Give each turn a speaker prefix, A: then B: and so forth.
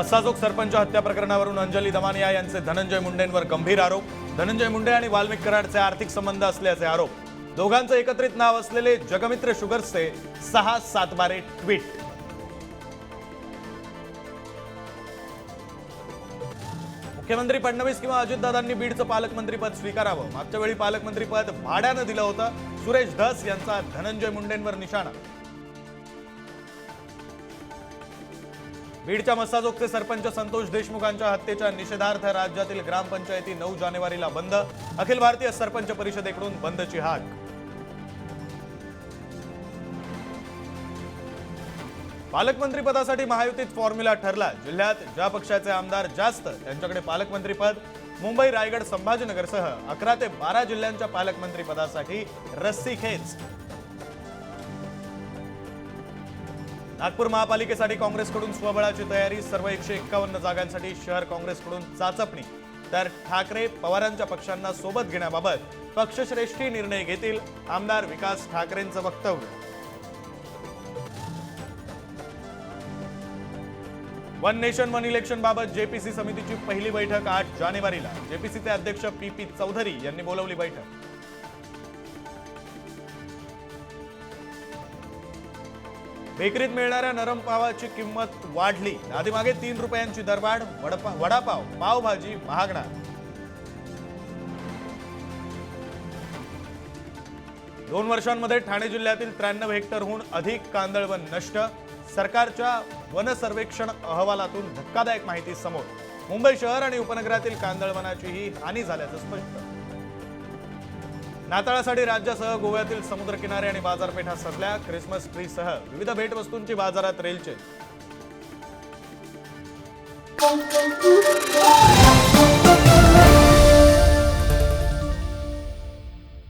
A: मस्साजोग सरपंच हत्या प्रकरणावरून अंजली दमानिया यांचे धनंजय मुंडेंवर गंभीर आरोप। धनंजय मुंडे आणि वाल्मिक कराडचे आर्थिक संबंध असल्याचे आरोप। दोघांचे एकत्रित नाव असलेले जगमित्र शुगर्सचे 6 सातबारे ट्विट। मुख्यमंत्री फडणवीस किंवा अजितदादांनी बीडचं पालकमंत्रीपद स्वीकारावं। मागच्या वेळी पालकमंत्रीपद भाड्यानं दिलं होतं। सुरेश धस यांचा धनंजय मुंडेंवर निशाणा। बीडच्या मस्साजोगचे सरपंच संतोष देशमुखांच्या हत्येच्या निषेधार्थ राज्यातील ग्रामपंचायती 9 जानेवारीला बंद। अखिल भारतीय सरपंच परिषदेकडून बंदची हाक। पालकमंत्रीपदासाठी महायुतीत फॉर्म्युला ठरला। जिल्ह्यात ज्या पक्षाचे आमदार जास्त त्यांच्याकडे पालकमंत्रीपद। मुंबई, रायगड, संभाजीनगरसह 11 ते 12 जिल्ह्यांच्या पालकमंत्रीपदासाठी रस्सीखेच। नागपूर महापालिकेसाठी काँग्रेसकडून स्वबळाची तयारी। सर्व 151 जागांसाठी शहर काँग्रेसकडून चाचपणी। तर ठाकरे पवारांच्या पक्षांना सोबत घेण्याबाबत पक्षश्रेष्ठी निर्णय घेतील, आमदार विकास ठाकरेंचं वक्तव्य। वन नेशन वन इलेक्शन बाबत जेपीसी समितीची पहिली बैठक 8 जानेवारीला। जेपीसीचे अध्यक्ष पी चौधरी यांनी बोलावली बैठक। बेकरीत मिळणाऱ्या नरम पावाची किंमत वाढली। आधीमागे 3 रुपयांची दरवाढ। वडापाव, पावभाजी महागणार। दोन वर्षांमध्ये ठाणे जिल्ह्यातील 93 हेक्टरहून अधिक कांदळवन नष्ट। सरकारच्या वन सर्वेक्षण अहवालातून धक्कादायक माहिती समोर। मुंबई शहर आणि उपनगरातील कांदळवनाचीही हानी झाल्याचं स्पष्ट। नाताळासाठी राज्यासह गोव्यातील समुद्रकिनारे आणि बाजारपेठा सजल्या। ख्रिसमस ट्रीसह विविध भेटवस्तूंची बाजारात रेलचेल।